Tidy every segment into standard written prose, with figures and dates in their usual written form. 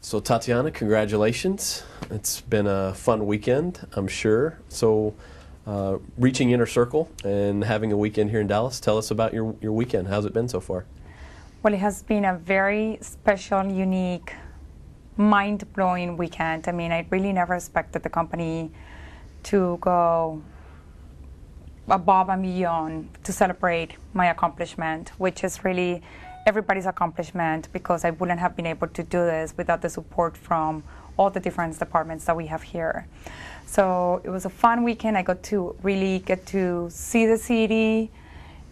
So Tatiana, congratulations. It's been a fun weekend, I'm sure. So reaching Inner Circle and having a weekend here in Dallas, tell us about your weekend. How's it been so far? Well, it has been a very special, unique, mind-blowing weekend. I mean, I really never expected the company to go above and beyond to celebrate my accomplishment, which is really everybody's accomplishment, because I wouldn't have been able to do this without the support from all the different departments that we have here. So it was a fun weekend. I got to really get to see the city,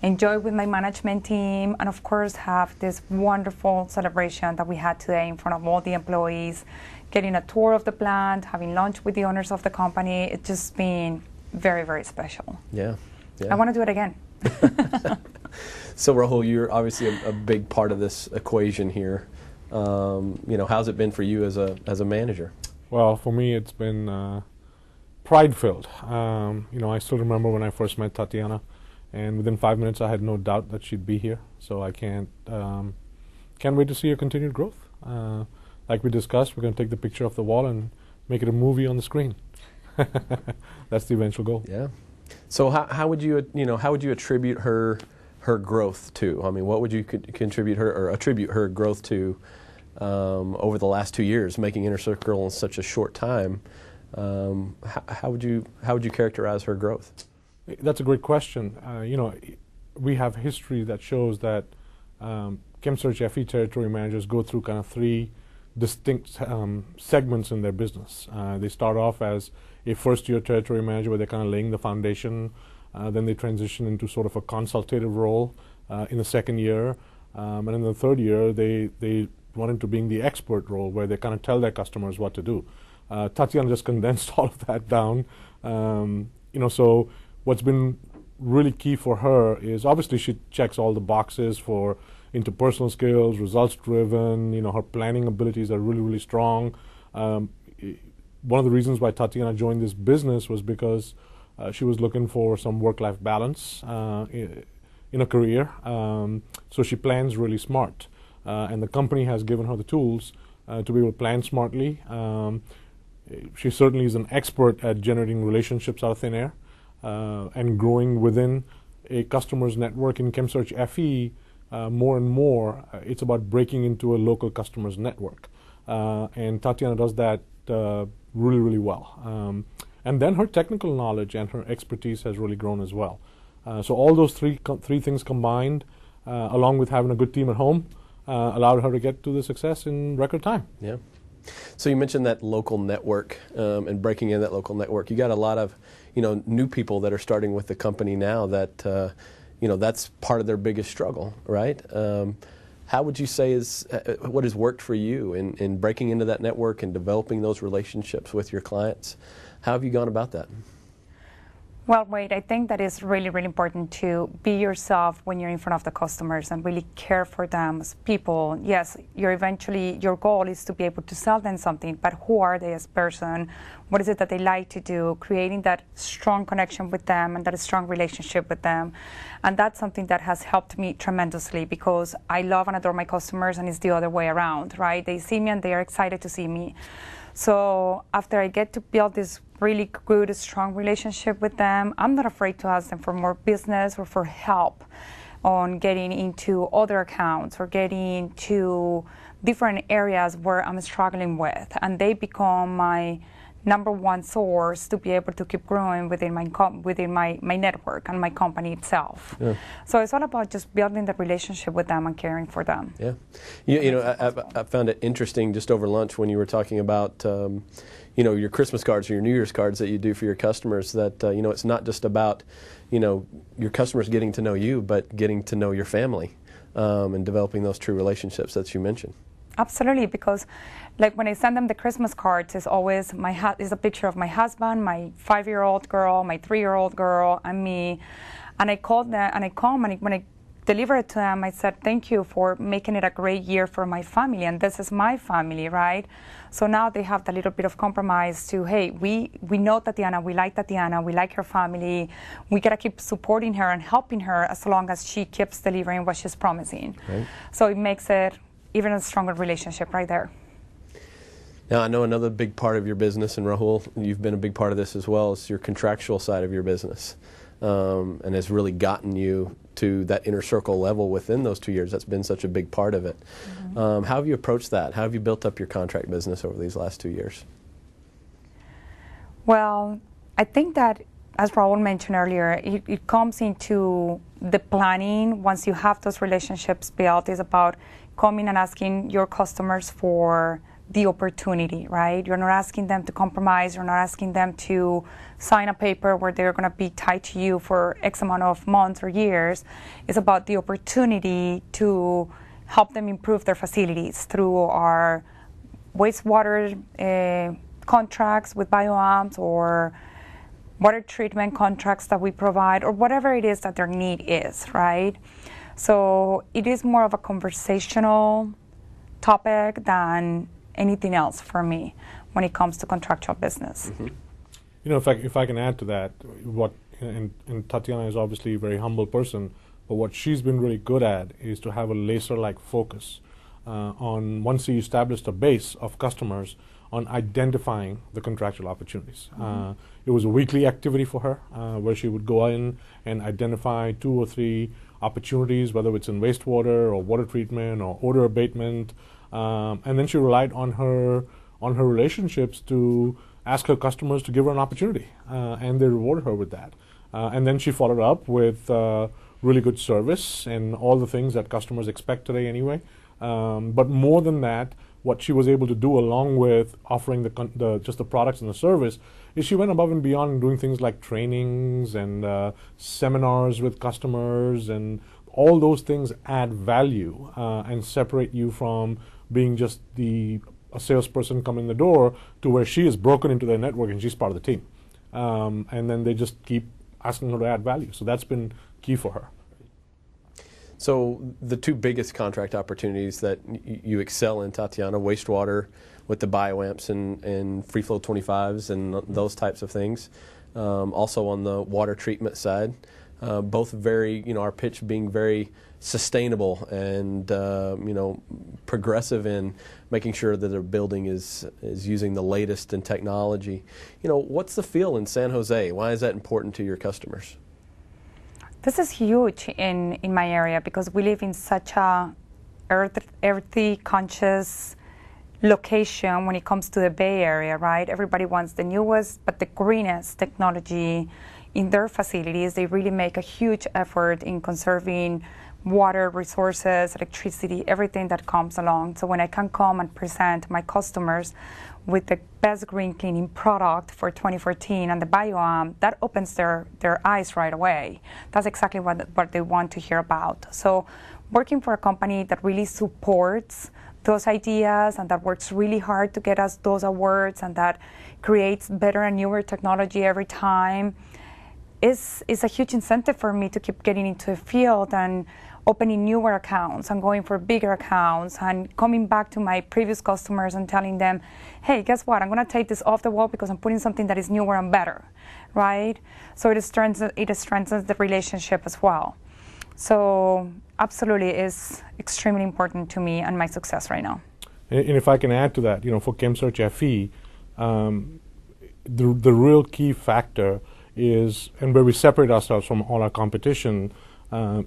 enjoy with my management team, and of course have this wonderful celebration that we had today in front of all the employees, getting a tour of the plant, having lunch with the owners of the company. It's just been very, very special. Yeah. I want to do it again. So Rahul, you're obviously a big part of this equation here. How's it been for you as a manager? Well, for me, it's been pride-filled. I still remember when I first met Tatiana, and within 5 minutes, I had no doubt that she'd be here. So I can't wait to see her continued growth. Like we discussed, we're going to take the picture off the wall and make it a movie on the screen. That's the eventual goal. Yeah. So how would you attribute her growth to? I mean, what would you attribute her growth to over the last 2 years, making Inner Circle in such a short time? How would you characterize her growth? That's a great question. We have history that shows that Chemsearch FE territory managers go through kind of three distinct segments in their business. They start off as a first-year territory manager where they're kind of laying the foundation. Then they transition into sort of a consultative role in the second year. And in the third year, they run into being the expert role where they kind of tell their customers what to do. Tatiana just condensed all of that down. So what's been really key for her is obviously she checks all the boxes for interpersonal skills, results-driven. Her planning abilities are really, really strong. One of the reasons why Tatiana joined this business was because she was looking for some work-life balance in a career. So she plans really smart. And the company has given her the tools to be able to plan smartly. She certainly is an expert at generating relationships out of thin air and growing within a customer's network in Chemsearch FE. More and more, it's about breaking into a local customer's network. And Tatiana does that really, really well. And then her technical knowledge and her expertise has really grown as well. So all those three things combined, along with having a good team at home, allowed her to get to the success in record time. Yeah. So you mentioned that local network and breaking in that local network. You got a lot of new people that are starting with the company now that that's part of their biggest struggle, right? How would you say what has worked for you in breaking into that network and developing those relationships with your clients? How have you gone about that? Well, Wade, I think that is really, really important to be yourself when you're in front of the customers and really care for them as people. Yes, your goal is to be able to sell them something, but who are they as person? What is it that they like to do? Creating that strong connection with them and that strong relationship with them. And that's something that has helped me tremendously, because I love and adore my customers, and it's the other way around, right? They see me and they are excited to see me. So after I get to build this really good, strong relationship with them, I'm not afraid to ask them for more business or for help on getting into other accounts or getting to different areas where I'm struggling with. And they become my number one source to be able to keep growing within my network and my company itself. Yeah. So it's all about just building the relationship with them and caring for them. Yeah. I found it interesting just over lunch when you were talking about your Christmas cards or your New Year's cards that you do for your customers, that it's not just about your customers getting to know you, but getting to know your family and developing those true relationships that you mentioned. Absolutely, because like when I send them the Christmas cards, it's always is a picture of my husband, my 5-year-old girl, my 3-year-old girl, and me. And I call them, and when I deliver it to them, I said, thank you for making it a great year for my family, and this is my family, right? So now they have the little bit of compromise to, hey, we know Tatiana, we like her family, we gotta keep supporting her and helping her as long as she keeps delivering what she's promising. Right. So it makes it even a stronger relationship right there. Now, I know another big part of your business, and Rahul, you've been a big part of this as well, is your contractual side of your business, and has really gotten you to that inner circle level within those 2 years. That's been such a big part of it. How have you approached that? How have you built up your contract business over these last 2 years? Well, I think that, as Raul mentioned earlier, it comes into the planning. Once you have those relationships built, is about coming and asking your customers for the opportunity, right? You're not asking them to compromise. You're not asking them to sign a paper where they're going to be tied to you for X amount of months or years. It's about the opportunity to help them improve their facilities through our wastewater contracts with bioamps, or water treatment contracts that we provide, or whatever it is that their need is, right? So it is more of a conversational topic than anything else for me when it comes to contractual business. You know, if I can add to that, and Tatiana is obviously a very humble person, but what she's been really good at is to have a laser-like focus on, once she established a base of customers, on identifying the contractual opportunities. It was a weekly activity for her where she would go in and identify 2 or 3 opportunities, whether it's in wastewater or water treatment or odor abatement, and then she relied on her relationships to ask her customers to give her an opportunity, and they rewarded her with that. And then she followed up with really good service and all the things that customers expect today anyway. But more than that, what she was able to do, along with offering just the products and the service, is she went above and beyond doing things like trainings and seminars with customers, and all those things add value and separate you from being just a salesperson coming in the door, to where she is broken into their network and she's part of the team. And then they just keep asking her to add value. So that's been key for her. So the 2 biggest contract opportunities that you excel in, Tatiana, wastewater with the bioamps and free flow 25s and those types of things. Also on the water treatment side, both very, our pitch being very sustainable and, progressive in making sure that their building is using the latest in technology. What's the feel in San Jose? Why is that important to your customers? This is huge in my area, because we live in such a earthy, conscious location when it comes to the Bay Area, right? Everybody wants the newest but the greenest technology in their facilities. They really make a huge effort in conserving water resources, electricity, everything that comes along. So when I can come and present my customers with the best green cleaning product for 2014 and the bioamp, that opens their eyes right away. That's exactly what they want to hear about. So working for a company that really supports those ideas and that works really hard to get us those awards and that creates better and newer technology every time is a huge incentive for me to keep getting into the field and opening newer accounts and going for bigger accounts and coming back to my previous customers and telling them, hey, guess what? I'm going to take this off the wall because I'm putting something that is newer and better, right? So it strengthens the relationship as well. So absolutely is extremely important to me and my success right now. And if I can add to that, for Chemsearch FE, the real key factor is, and where we separate ourselves from all our competition,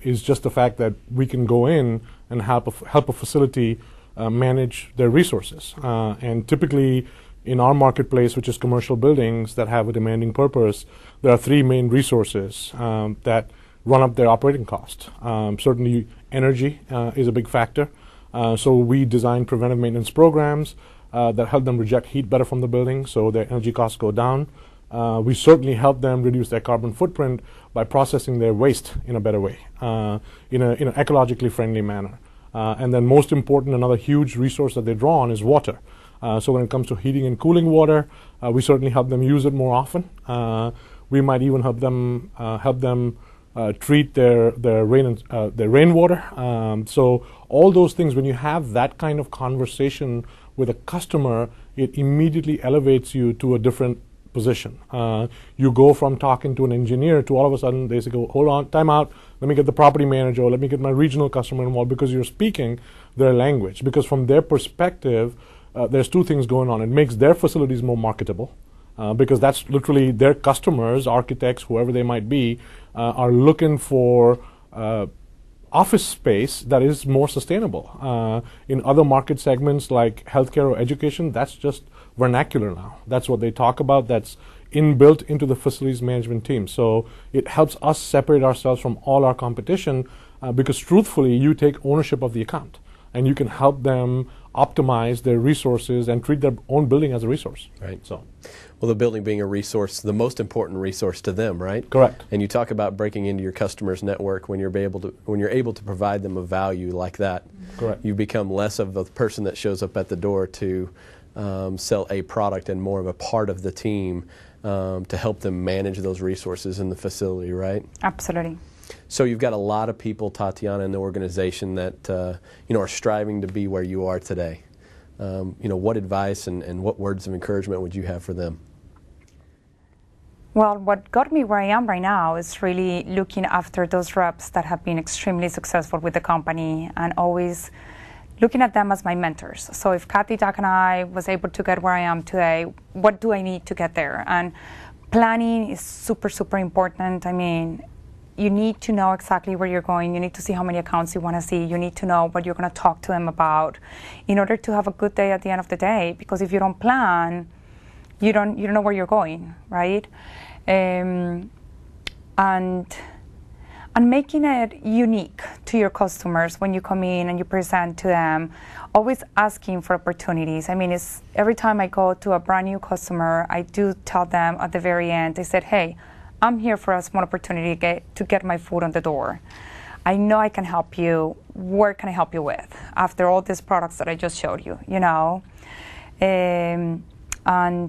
is just the fact that we can go in and help a facility manage their resources. And typically in our marketplace, which is commercial buildings that have a demanding purpose, there are 3 main resources that run up their operating cost. Certainly energy is a big factor. So we design preventive maintenance programs that help them reject heat better from the building, so their energy costs go down. We certainly help them reduce their carbon footprint by processing their waste in a better way, in an ecologically friendly manner. And then most important, another huge resource that they draw on is water. So when it comes to heating and cooling water, we certainly help them use it more often. We might even help them treat their rainwater. So all those things, when you have that kind of conversation with a customer, it immediately elevates you to a different position. You go from talking to an engineer to all of a sudden they say, hold on, time out, let me get the property manager, or let me get my regional customer involved, because you're speaking their language. Because from their perspective, there's two things going on. It makes their facilities more marketable. Because that's literally their customers, architects, whoever they might be, are looking for office space that is more sustainable. In other market segments like healthcare or education, that's just vernacular now. That's what they talk about. That's inbuilt into the facilities management team. So it helps us separate ourselves from all our competition because truthfully, you take ownership of the account and you can help them optimize their resources and treat their own building as a resource. Right. So, well, the building being a resource, the most important resource to them, right? Correct. And you talk about breaking into your customers' network when you're able to provide them a value like that. Correct. You become less of the person that shows up at the door to sell a product and more of a part of the team to help them manage those resources in the facility, right? Absolutely. So you've got a lot of people, Tatiana, in the organization that are striving to be where you are today. What advice and what words of encouragement would you have for them? Well, what got me where I am right now is really looking after those reps that have been extremely successful with the company and always looking at them as my mentors. So if Kathy, Doc, and I was able to get where I am today, what do I need to get there? And planning is super, super important. I mean, you need to know exactly where you're going. You need to see how many accounts you want to see. You need to know what you're going to talk to them about in order to have a good day at the end of the day. Because if you don't plan, you don't know where you're going, right? And making it unique to your customers when you come in and you present to them, always asking for opportunities. I mean, it's every time I go to a brand new customer, I do tell them at the very end, I said, hey, I'm here for a small opportunity to get my foot on the door. I know I can help you. What can I help you with after all these products that I just showed you, And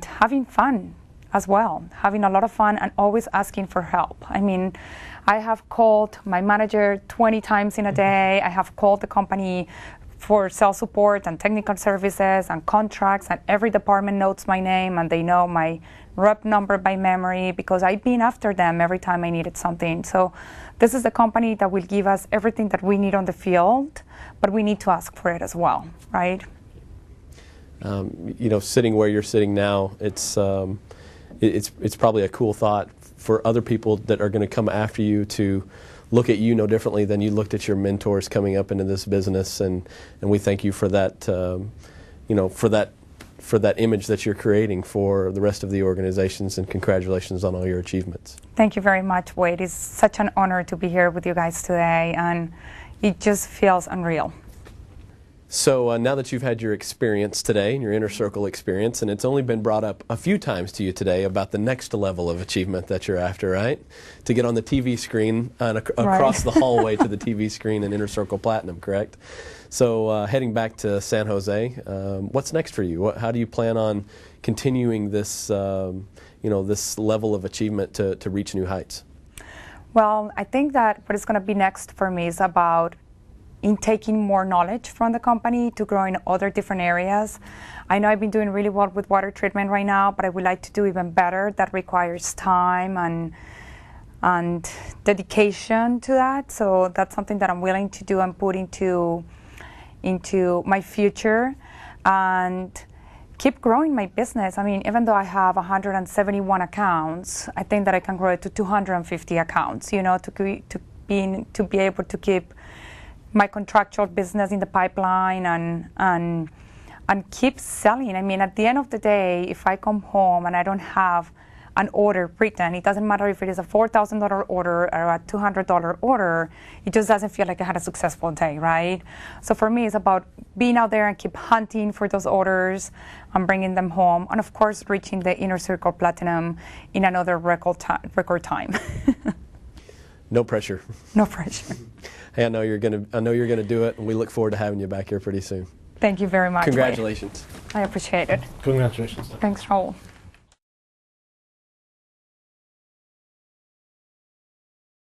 having fun as well, having a lot of fun and always asking for help. I mean, I have called my manager 20 times in a day. I have called the company for sales support and technical services and contracts, and every department knows my name and they know my rep number by memory because I've been after them every time I needed something. So this is the company that will give us everything that we need on the field, but we need to ask for it as well, right? Sitting where you're sitting now, it's probably a cool thought for other people that are going to come after you to look at you no differently than you looked at your mentors coming up into this business, and we thank you for that, for that image that you're creating for the rest of the organizations, and congratulations on all your achievements. Thank you very much, Wade. It's such an honor to be here with you guys today, and it just feels unreal. So now that you've had your experience today, your inner circle experience, and it's only been brought up a few times to you today about the next level of achievement that you're after, right? To get on the TV screen and across the hallway to the TV screen in Inner Circle Platinum, correct? So heading back to San Jose, what's next for you? How do you plan on continuing this, this level of achievement to reach new heights? Well, I think that what is going to be next for me is about taking more knowledge from the company to grow in other different areas. I know I've been doing really well with water treatment right now, but I would like to do even better. That requires time and dedication to that. So that's something that I'm willing to do and put into my future and keep growing my business. I mean, even though I have 171 accounts, I think that I can grow it to 250 accounts, to be able to keep my contractual business in the pipeline and keep selling. I mean, at the end of the day, if I come home and I don't have an order written, it doesn't matter if it is a $4,000 order or a $200 order, it just doesn't feel like I had a successful day, right? So for me, it's about being out there and keep hunting for those orders and bringing them home, and of course, reaching the Inner Circle Platinum in another record time. No pressure. No pressure. Hey, I know you're gonna do it, and we look forward to having you back here pretty soon. Thank you very much. Congratulations. Wade. I appreciate it. Congratulations. Thanks, Raul.